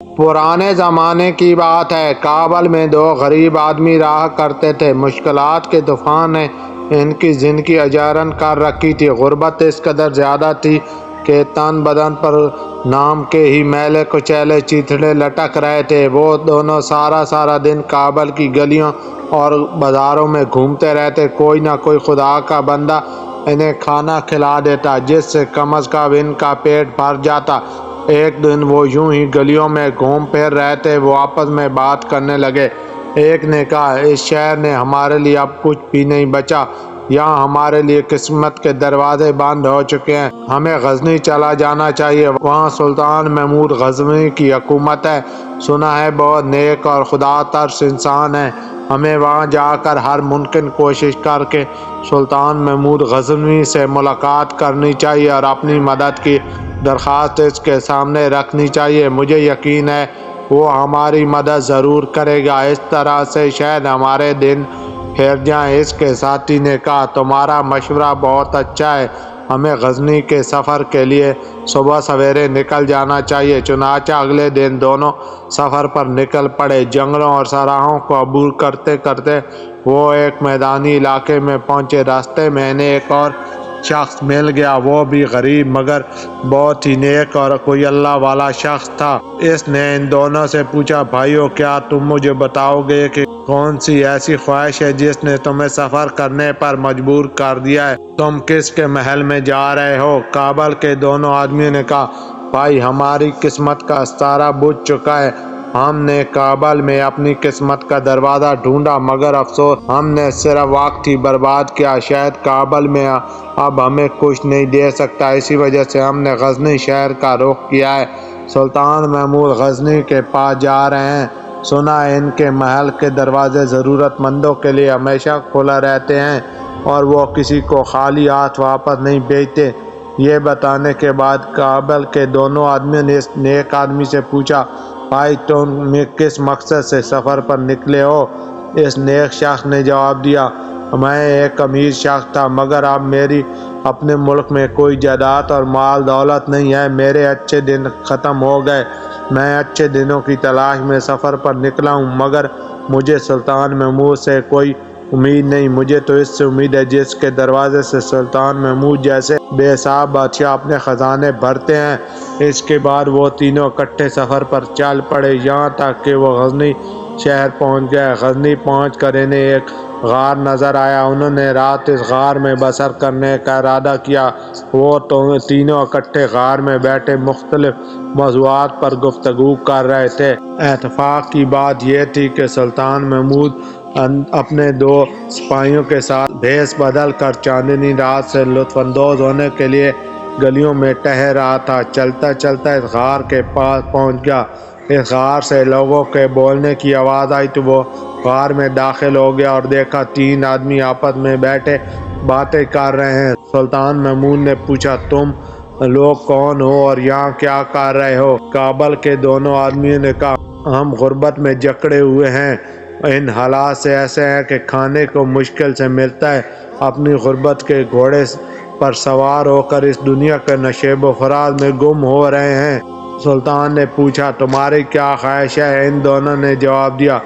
پرانے زمانے کی بات ہے، کابل میں دو غریب آدمی رہا کرتے تھے۔ مشکلات کے طوفان نے ان کی زندگی اجیرن کر رکھی تھی۔ غربت اس قدر زیادہ تھی کہ تن بدن پر نام کے ہی میلے کچیلے چیتڑے لٹک رہے تھے۔ وہ دونوں سارا دن کابل کی گلیوں اور بازاروں میں گھومتے رہتے۔ کوئی نہ کوئی خدا کا بندہ انہیں کھانا کھلا دیتا، جس سے کم از کم ان کا پیٹ بھر جاتا۔ ایک دن وہ یوں ہی گلیوں میں گھوم پھر رہے تھے، وہ آپس میں بات کرنے لگے۔ ایک نے کہا، اس شہر نے ہمارے لیے اب کچھ بھی نہیں بچا، یہاں ہمارے لیے قسمت کے دروازے بند ہو چکے ہیں، ہمیں غزنی چلا جانا چاہیے، وہاں سلطان محمود غزنوی کی حکومت ہے، سنا ہے بہت نیک اور خدا ترس انسان ہے، ہمیں وہاں جا کر ہر ممکن کوشش کر کے سلطان محمود غزنوی سے ملاقات کرنی چاہیے اور اپنی مدد کی درخواست اس کے سامنے رکھنی چاہیے۔ مجھے یقین ہے وہ ہماری مدد ضرور کرے گا، اس طرح سے شاید ہمارے دن پھر جائیں۔ اس کے ساتھی نے کہا، تمہارا مشورہ بہت اچھا ہے، ہمیں غزنی کے سفر کے لیے صبح سویرے نکل جانا چاہیے۔ چنانچہ اگلے دن دونوں سفر پر نکل پڑے۔ جنگلوں اور صحراؤں کو عبور کرتے کرتے وہ ایک میدانی علاقے میں پہنچے۔ راستے میں انہیں ایک اور شخص مل گیا، وہ بھی غریب مگر بہت ہی نیک اور کوئی اللہ والا شخص تھا۔ اس نے ان دونوں سے پوچھا، بھائیو، کیا تم مجھے بتاؤ گے کہ کون سی ایسی خواہش ہے جس نے تمہیں سفر کرنے پر مجبور کر دیا ہے؟ تم کس کے محل میں جا رہے ہو؟ کابل کے دونوں آدمیوں نے کہا، بھائی، ہماری قسمت کا ستارہ بجھ چکا ہے، ہم نے کابل میں اپنی قسمت کا دروازہ ڈھونڈا مگر افسوس ہم نے صرف وقت ہی برباد کیا، شاید کابل میں اب ہمیں کچھ نہیں دے سکتا، اسی وجہ سے ہم نے غزنی شہر کا رخ کیا ہے، سلطان محمود غزنوی کے پاس جا رہے ہیں، سنا ہے ان کے محل کے دروازے ضرورت مندوں کے لیے ہمیشہ کھلا رہتے ہیں اور وہ کسی کو خالی ہاتھ واپس نہیں بھیجتے۔ یہ بتانے کے بعد کابل کے دونوں آدمیوں نے اس نیک آدمی سے پوچھا، بھائی، تم کس مقصد سے سفر پر نکلے ہو؟ اس نیک شخص نے جواب دیا، میں ایک امیر شخص تھا مگر اب میری اپنے ملک میں کوئی جائیداد اور مال دولت نہیں ہے، میرے اچھے دن ختم ہو گئے، میں اچھے دنوں کی تلاش میں سفر پر نکلا ہوں مگر مجھے سلطان محمود سے کوئی امید نہیں، مجھے تو اس سے امید ہے جس کے دروازے سے سلطان محمود جیسے بے حساب بادشاہ اپنے خزانے بھرتے ہیں۔ اس کے بعد وہ تینوں اکٹھے سفر پر چل پڑے، یہاں تک کہ وہ غزنی شہر پہنچ گئے۔ غزنی پہنچ کر انہیں ایک غار نظر آیا، انہوں نے رات اس غار میں بسر کرنے کا ارادہ کیا۔ وہ تینوں اکٹھے غار میں بیٹھے مختلف موضوعات پر گفتگو کر رہے تھے۔ اتفاق کی بات یہ تھی کہ سلطان محمود اپنے دو سپاہیوں کے ساتھ بھیس بدل کر چاندنی رات سے لطف اندوز ہونے کے لیے گلیوں میں ٹہل رہا تھا۔ چلتا چلتا اس غار کے پاس پہنچ گیا۔ اس غار سے لوگوں کے بولنے کی آواز آئی تو وہ غار میں داخل ہو گیا اور دیکھا تین آدمی آپس میں بیٹھے باتیں کر رہے ہیں۔ سلطان محمود نے پوچھا، تم لوگ کون ہو اور یہاں کیا کر رہے ہو؟ کابل کے دونوں آدمیوں نے کہا، ہم غربت میں جکڑے ہوئے ہیں، ان حالات سے ایسے ہیں کہ کھانے کو مشکل سے ملتا ہے، اپنی غربت کے گھوڑے پر سوار ہو کر اس دنیا کے نشیب و فراز میں گم ہو رہے ہیں۔ سلطان نے پوچھا، تمہاری کیا خواہش ہے؟ ان دونوں نے جواب دیا،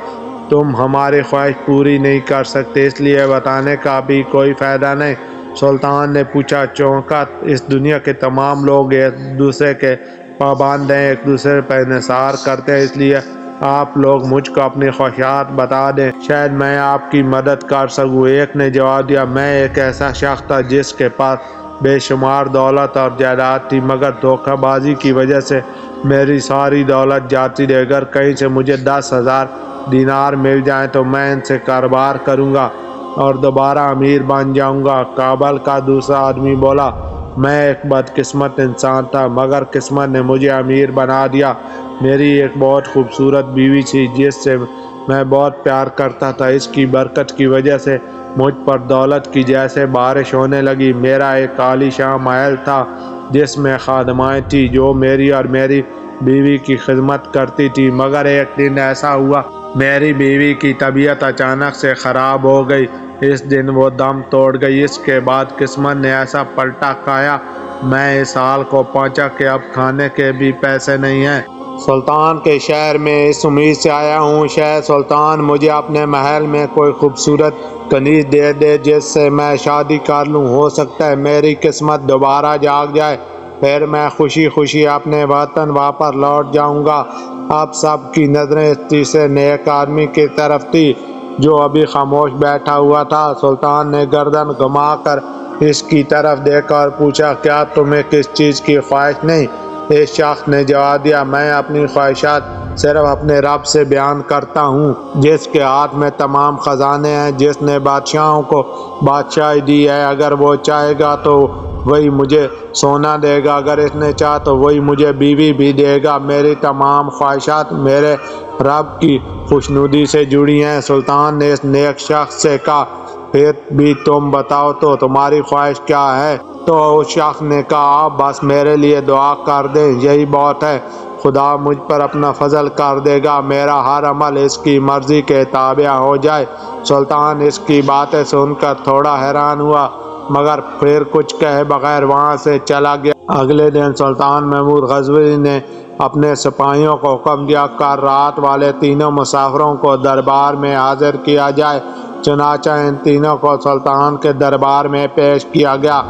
تم ہماری خواہش پوری نہیں کر سکتے، اس لیے بتانے کا بھی کوئی فائدہ نہیں۔ سلطان نے پوچھا، چونکہ اس دنیا کے تمام لوگ ایک دوسرے کے پابند ہیں، ایک دوسرے پر انحصار کرتے ہیں، اس لیے آپ لوگ مجھ کو اپنی خواہشات بتا دیں، شاید میں آپ کی مدد کر سکوں۔ ایک نے جواب دیا، میں ایک ایسا شخص تھا جس کے پاس بے شمار دولت اور جائیداد تھی مگر دھوکہ بازی کی وجہ سے میری ساری دولت جاتی رہی، اگر کہیں سے مجھے 10,000 دینار مل جائیں تو میں ان سے کاروبار کروں گا اور دوبارہ امیر بن جاؤں گا۔ کابل کا دوسرا آدمی بولا، میں ایک بدقسمت انسان تھا مگر قسمت نے مجھے امیر بنا دیا، میری ایک بہت خوبصورت بیوی تھی جس سے میں بہت پیار کرتا تھا، اس کی برکت کی وجہ سے مجھ پر دولت کی جیسے بارش ہونے لگی۔ میرا ایک عالی شان محل تھا جس میں خادمائیں تھیں جو میری اور میری بیوی کی خدمت کرتی تھی مگر ایک دن ایسا ہوا میری بیوی کی طبیعت اچانک سے خراب ہو گئی، اس دن وہ دم توڑ گئی۔ اس کے بعد قسمت نے ایسا پلٹا کھایا، میں اس حال کو پہنچا کہ اب کھانے کے بھی پیسے نہیں ہیں، سلطان کے شہر میں اس امید سے آیا ہوں شہ سلطان مجھے اپنے محل میں کوئی خوبصورت کنیز دے دے جس سے میں شادی کر لوں، ہو سکتا ہے میری قسمت دوبارہ جاگ جائے، پھر میں خوشی خوشی اپنے وطن واپس لوٹ جاؤں گا۔ اب سب کی نظریں اس تیسرے نیک آدمی کی طرف تھی جو ابھی خاموش بیٹھا ہوا تھا۔ سلطان نے گردن گھما کر اس کی طرف دیکھا اور پوچھا، کیا تمہیں کس چیز کی خواہش نہیں؟ اس شخص نے جواب دیا، میں اپنی خواہشات صرف اپنے رب سے بیان کرتا ہوں جس کے ہاتھ میں تمام خزانے ہیں، جس نے بادشاہوں کو بادشاہی دی ہے۔ اگر وہ چاہے گا تو وہی مجھے سونا دے گا، اگر اس نے چاہا تو وہی مجھے بیوی بھی دے گا۔ میری تمام خواہشات میرے رب کی خوشنودی سے جڑی ہیں۔ سلطان نے اس نیک شخص سے کہا، پھر بھی تم بتاؤ تو تمہاری خواہش کیا ہے؟ تو اس شخص نے کہا، بس میرے لیے دعا کر دیں، یہی بہت ہے، خدا مجھ پر اپنا فضل کر دے گا، میرا ہر عمل اس کی مرضی کے تابع ہو جائے۔ سلطان اس کی باتیں سن کر تھوڑا حیران ہوا مگر پھر کچھ کہے بغیر وہاں سے چلا گیا۔ اگلے دن سلطان محمود غزنوی نے اپنے سپاہیوں کو حکم دیا، کر رات والے تینوں مسافروں کو دربار میں حاضر کیا جائے۔ چنانچہ ان تینوں کو سلطان کے دربار میں پیش کیا گیا۔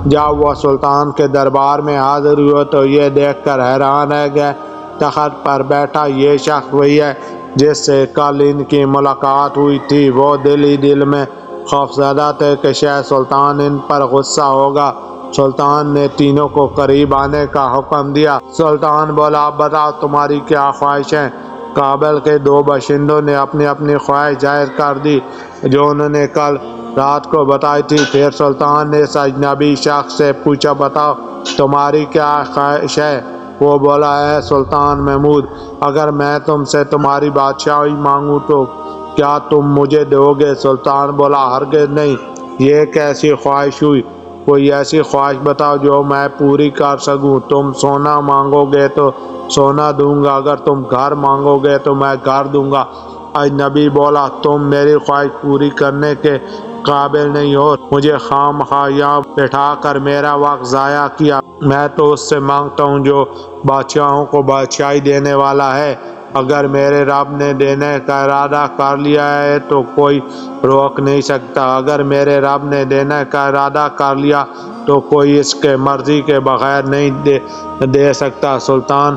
جب وہ سلطان کے دربار میں حاضر ہوئے تو یہ دیکھ کر حیران رہ گئے، تخت پر بیٹھا یہ شخص وہی ہے جس سے کل ان کی ملاقات ہوئی تھی۔ وہ دل ہی دل میں خوفزدہ تھے کہ شاید سلطان ان پر غصہ ہوگا۔ سلطان نے تینوں کو قریب آنے کا حکم دیا۔ سلطان بولا، اب بتاؤ تمہاری کیا خواہش ہے؟ کابل کے دو باشندوں نے اپنی اپنی خواہش ظاہر کر دی جو انہوں نے کل رات کو بتائی تھی۔ پھر سلطان نے اس اجنبی شخص سے پوچھا، بتاؤ تمہاری کیا خواہش ہے؟ وہ بولا، اے سلطان محمود، اگر میں تم سے تمہاری بادشاہی مانگوں تو کیا تم مجھے دو گے؟ سلطان بولا، ہرگز نہیں، یہ کیسی خواہش ہوئی؟ کوئی ایسی خواہش بتاؤ جو میں پوری کر سکوں۔ تم سونا مانگو گے تو سونا دوں گا، اگر تم گھر مانگو گے تو میں گھر دوں گا۔ اجنبی بولا، تم میری خواہش پوری کرنے کے قابل نہیں ہو، مجھے خام خواہ یہاں بٹھا کر میرا وقت ضائع کیا۔ میں تو اس سے مانگتا ہوں جو بادشاہوں کو بادشاہی دینے والا ہے۔ اگر میرے رب نے دینے کا ارادہ کر لیا ہے تو کوئی روک نہیں سکتا، اگر میرے رب نے دینے کا ارادہ کر لیا تو کوئی اس کے مرضی کے بغیر نہیں دے سکتا۔ سلطان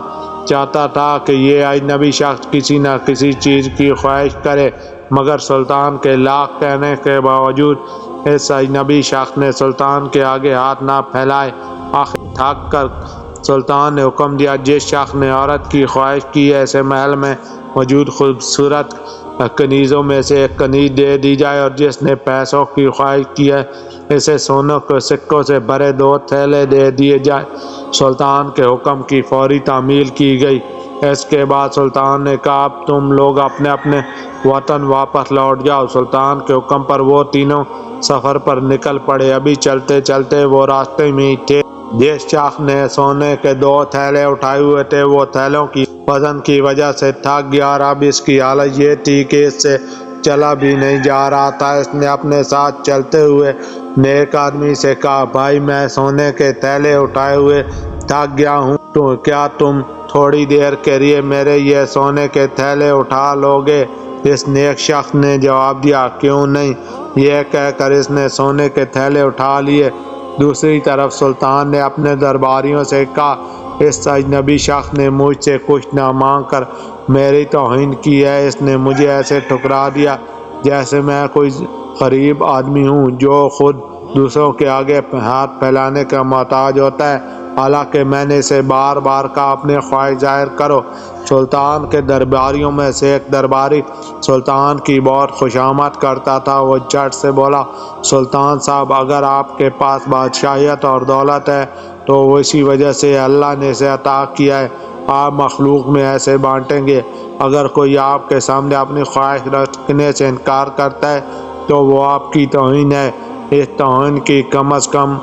چاہتا تھا کہ یہ اجنبی شخص کسی نہ کسی چیز کی خواہش کرے مگر سلطان کے لاکھ کہنے کے باوجود اس اجنبی شخص نے سلطان کے آگے ہاتھ نہ پھیلائے۔ آخر تھک کر سلطان نے حکم دیا، جس شخص نے عورت کی خواہش کی ہے اسے محل میں موجود خوبصورت کنیزوں میں سے ایک کنیز دے دی جائے، اور جس نے پیسوں کی خواہش کی ہے اسے سونوں کے سکوں سے بھرے 2 تھیلے دے دیے جائے۔ سلطان کے حکم کی فوری تعمیل کی گئی۔ اس کے بعد سلطان نے کہا، اب تم لوگ اپنے اپنے وطن واپس لوٹ جاؤ۔ سلطان کے حکم پر وہ تینوں سفر پر نکل پڑے۔ ابھی چلتے چلتے وہ راستے میں ہی تھے۔ جس شخص نے سونے کے 2 تھیلے اٹھائے ہوئے تھے وہ تھیلوں کی وزن کی وجہ سے تھک گیا اور اب اس کی حالت یہ تھی کہ اس سے چلا بھی نہیں جا رہا تھا۔ اس نے اپنے ساتھ چلتے ہوئے نیک آدمی سے کہا، بھائی میں سونے کے تھیلے اٹھائے ہوئے تھک گیا ہوں، تو کیا تم تھوڑی دیر کے لیے میرے یہ سونے کے تھیلے اٹھا لو گے؟ اس نیک شخص نے جواب دیا، کیوں نہیں؟ یہ کہہ کر اس نے سونے کے تھیلے اٹھا لیے۔ دوسری طرف سلطان نے اپنے درباریوں سے کہا، اس اجنبی شخص نے مجھ سے کچھ نہ مانگ کر میری توہین کی ہے، اس نے مجھے ایسے ٹھکرا دیا جیسے میں کوئی غریب آدمی ہوں جو خود دوسروں کے آگے ہاتھ پھیلانے کا محتاج ہوتا ہے، حالانکہ میں نے اسے بار بار کہا اپنے خواہش ظاہر کرو۔ سلطان کے درباریوں میں سے ایک درباری سلطان کی بہت خوشامد کرتا تھا۔ وہ جھٹ سے بولا، سلطان صاحب، اگر آپ کے پاس بادشاہیت اور دولت ہے تو وہ اسی وجہ سے اللہ نے اسے عطا کیا ہے، آپ مخلوق میں ایسے بانٹیں گے؟ اگر کوئی آپ کے سامنے اپنی خواہش رکھنے سے انکار کرتا ہے تو وہ آپ کی توہین ہے، اس توہین کی کم از کم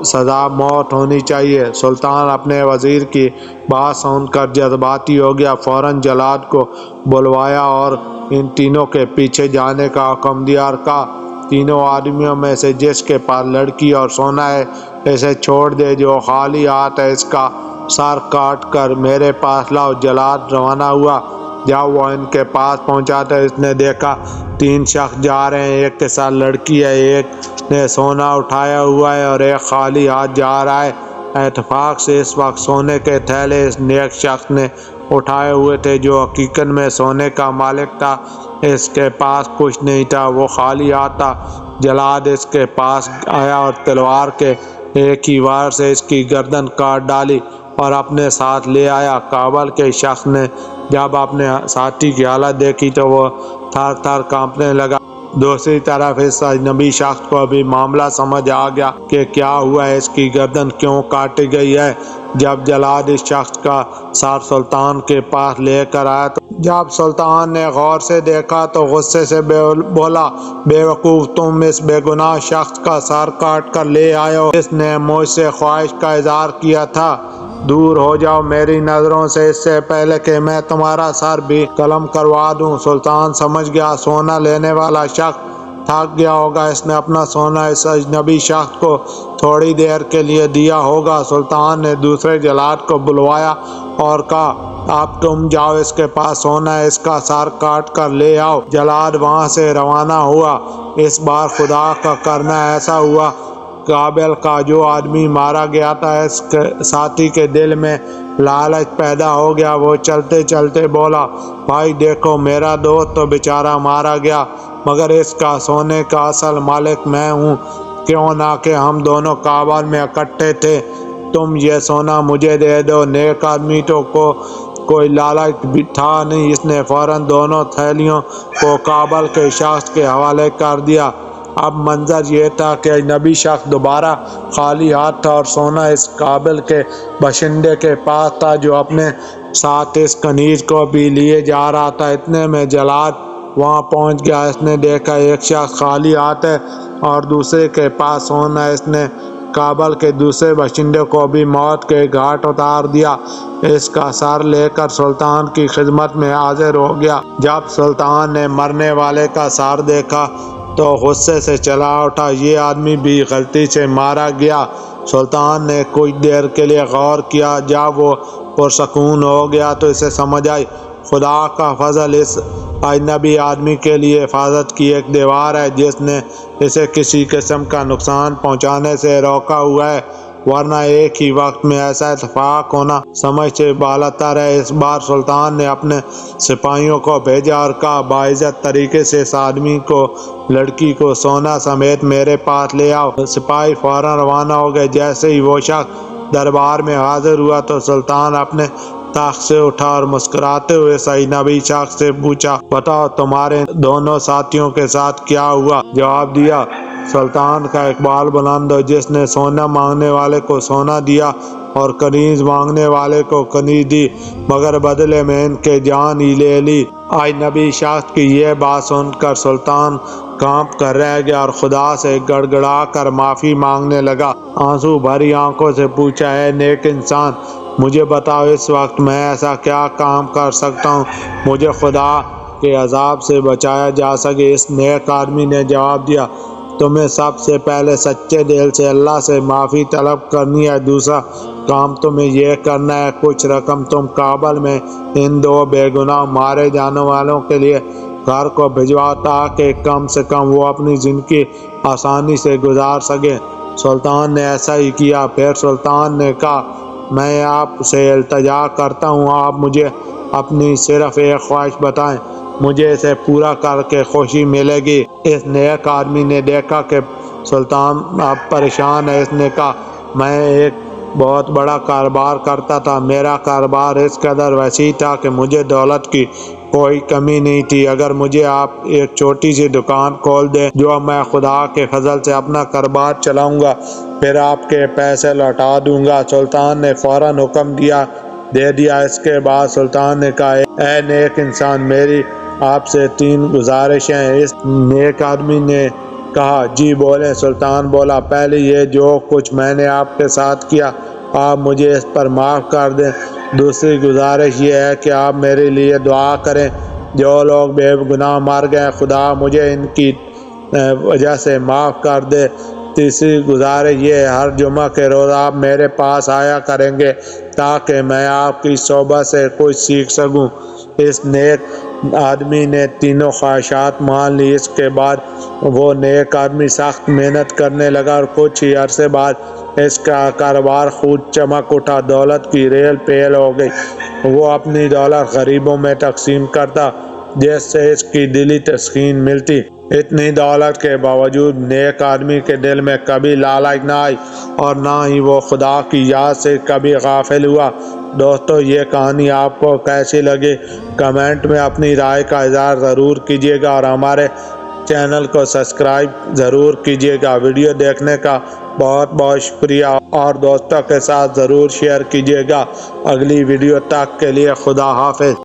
سزا موت ہونی چاہیے۔ سلطان اپنے وزیر کی بات سن کر جذباتی ہو گیا، فوراً جلاد کو بلوایا اور ان تینوں کے پیچھے جانے کا حکم دیا اور کہا، تینوں آدمیوں میں سے جس کے پاس لڑکی اور سونا ہے اسے چھوڑ دے، جو خالی ہاتھ ہے اس کا سر کاٹ کر میرے پاس لاؤ۔ جلاد روانہ ہوا۔ جب وہ ان کے پاس پہنچا تو اس نے دیکھا 3 شخص جا رہے ہیں، ایک کے ساتھ لڑکی ہے، ایک نے سونا اٹھایا ہوا ہے اور ایک خالی ہاتھ جا رہا ہے۔ اتفاق سے اس وقت سونے کے تھیلے اس نیک شخص نے اٹھائے ہوئے تھے جو حقیقت میں سونے کا مالک تھا۔ اس کے پاس کچھ نہیں تھا، وہ خالی ہاتھ تھا۔ جلاد اس کے پاس آیا اور تلوار کے ایک ہی وار سے اس کی گردن کاٹ ڈالی اور اپنے ساتھ لے آیا۔ کابل کے شخص نے جب اپنے ساتھی کی حالت دیکھی تو وہ تھر تھر کانپنے لگا۔ دوسری طرف اس اجنبی شخص کو بھی معاملہ سمجھ آ گیا کہ کیا ہوا ہے، اس کی گردن کیوں کاٹی گئی ہے۔ جب جلاد اس شخص کا سر سلطان کے پاس لے کر آیا تو جب سلطان نے غور سے دیکھا تو غصے سے بولا، بے وقوف، تم اس بے گناہ شخص کا سر کاٹ کر لے آئے ہو، اس نے مجھ سے خواہش کا اظہار کیا تھا، دور ہو جاؤ میری نظروں سے اس سے پہلے کہ میں تمہارا سر بھی قلم کروا دوں۔ سلطان سمجھ گیا سونا لینے والا شخص تھک گیا ہوگا، اس نے اپنا سونا اس اجنبی شخص کو تھوڑی دیر کے لیے دیا ہوگا۔ سلطان نے دوسرے جلاد کو بلوایا اور کہا، اب تم جاؤ، اس کے پاس سونا ہے، اس کا سر کاٹ کر لے آؤ۔ جلاد وہاں سے روانہ ہوا۔ اس بار خدا کا کرنا ایسا ہوا، کابل کا جو آدمی مارا گیا تھا اس کے ساتھی کے دل میں لالچ پیدا ہو گیا۔ وہ چلتے چلتے بولا، بھائی دیکھو، میرا دوست تو بیچارہ مارا گیا مگر اس کا سونے کا اصل مالک میں ہوں، کیوں نہ کہ ہم دونوں کابل میں اکٹھے تھے، تم یہ سونا مجھے دے دو۔ نیک آدمی تو کوئی لالچ بھی تھا نہیں، اس نے فوراً دونوں تھیلیوں کو کابل کے شخص کے حوالے کر دیا۔ اب منظر یہ تھا کہ اجنبی شخص دوبارہ خالی ہاتھ تھا اور سونا اس کابل کے باشندے کے پاس تھا جو اپنے ساتھ اس کنیز کو بھی لیے جا رہا تھا۔ اتنے میں جلاد وہاں پہنچ گیا۔ اس نے دیکھا ایک شخص خالی ہاتھ ہے اور دوسرے کے پاس سونا ہے۔ اس نے کابل کے دوسرے باشندے کو بھی موت کے گھاٹ اتار دیا۔ اس کا سر لے کر سلطان کی خدمت میں حاضر ہو گیا۔ جب سلطان نے مرنے والے کا سر دیکھا تو غصے سے چلا اٹھا، یہ آدمی بھی غلطی سے مارا گیا۔ سلطان نے کچھ دیر کے لیے غور کیا، جب وہ پرسکون ہو گیا تو اسے سمجھ آئی خدا کا فضل اس اجنبی آدمی کے لیے حفاظت کی ایک دیوار ہے جس نے اسے کسی قسم کا نقصان پہنچانے سے روکا ہوا ہے، ورنہ ایک ہی وقت میں ایسا اتفاق ہونا سمجھ سے بالاتر ہے۔ اس بار سلطان نے اپنے سپاہیوں کو بھیجا اور کہا، باعزت طریقے سے اس آدمی کو، لڑکی کو سونا سمیت میرے پاس لے آؤ۔ سپاہی فوراً روانہ ہو گئے۔ جیسے ہی وہ شخص دربار میں حاضر ہوا تو سلطان اپنے تخت سے اٹھا اور مسکراتے ہوئے اس اجنبی شخص سے پوچھا، بتاؤ تمہارے دونوں ساتھیوں کے ساتھ کیا ہوا؟ جواب دیا، سلطان کا اقبال بلند ہو، جس نے سونا مانگنے والے کو سونا دیا اور کنیز مانگنے والے کو کنیز دی، مگر بدلے میں ان کے جان ہی لے لی۔ اجنبی شخص کی یہ بات سن کر سلطان کانپ کر رہ گیا اور خدا سے گڑ گڑا کر معافی مانگنے لگا۔ آنسو بھری آنکھوں سے پوچھا، اے نیک انسان، مجھے بتاؤ اس وقت میں ایسا کیا کام کر سکتا ہوں مجھے خدا کے عذاب سے بچایا جا سکے؟ اس نیک آدمی نے جواب دیا، تمہیں سب سے پہلے سچے دل سے اللہ سے معافی طلب کرنی ہے۔ دوسرا کام تمہیں یہ کرنا ہے، کچھ رقم تم کابل میں ان 2 بے گناہ مارے جانے والوں کے لیے گھر کو بھجواؤ تاکہ کم سے کم وہ اپنی زندگی آسانی سے گزار سکیں۔ سلطان نے ایسا ہی کیا۔ پھر سلطان نے کہا، میں آپ سے التجا کرتا ہوں، آپ مجھے اپنی صرف ایک خواہش بتائیں، مجھے اسے پورا کر کے خوشی ملے گی۔ اس نیک آدمی نے دیکھا کہ سلطان اب پریشان ہے۔ اس نے کہا، میں ایک بہت بڑا کاروبار کرتا تھا، میرا کاروبار اس قدر وسیع تھا کہ مجھے دولت کی کوئی کمی نہیں تھی۔ اگر مجھے آپ ایک چھوٹی سی دکان کھول دیں جو میں خدا کے فضل سے اپنا کاروبار چلاؤں گا، پھر آپ کے پیسے لوٹا دوں گا۔ سلطان نے فوراً حکم دے دیا۔ اس کے بعد سلطان نے کہا، اے نیک انسان، میری آپ سے 3 گزارشیں ہیں۔ اس نیک آدمی نے کہا، جی بولیں۔ سلطان بولا، پہلے یہ جو کچھ میں نے آپ کے ساتھ کیا آپ مجھے اس پر معاف کر دیں۔ دوسری گزارش یہ ہے کہ آپ میرے لیے دعا کریں، جو لوگ بے گناہ مر گئے خدا مجھے ان کی وجہ سے معاف کر دے۔ تیسری گزارش یہ ہے، ہر جمعہ کے روز آپ میرے پاس آیا کریں گے تاکہ میں آپ کی صحبت سے کچھ سیکھ سکوں۔ اس نیک آدمی نے تینوں خواہشات مان لی۔ اس کے بعد وہ نیک آدمی سخت محنت کرنے لگا اور کچھ ہی عرصے بعد اس کا کاروبار خوب چمک اٹھا، دولت کی ریل پیل ہو گئی۔ وہ اپنی دولت غریبوں میں تقسیم کرتا جس سے اس کی دلی تسکین ملتی۔ اتنی دولت کے باوجود نیک آدمی کے دل میں کبھی لالچ نہ آئی اور نہ ہی وہ خدا کی یاد سے کبھی غافل ہوا۔ دوستو، یہ کہانی آپ کو کیسی لگی؟ کمنٹ میں اپنی رائے کا اظہار ضرور کیجیے گا اور ہمارے چینل کو سبسکرائب ضرور کیجیے گا۔ ویڈیو دیکھنے کا بہت بہت شکریہ اور دوستوں کے ساتھ ضرور شیئر کیجیے گا۔ اگلی ویڈیو تک کے لیے خدا حافظ۔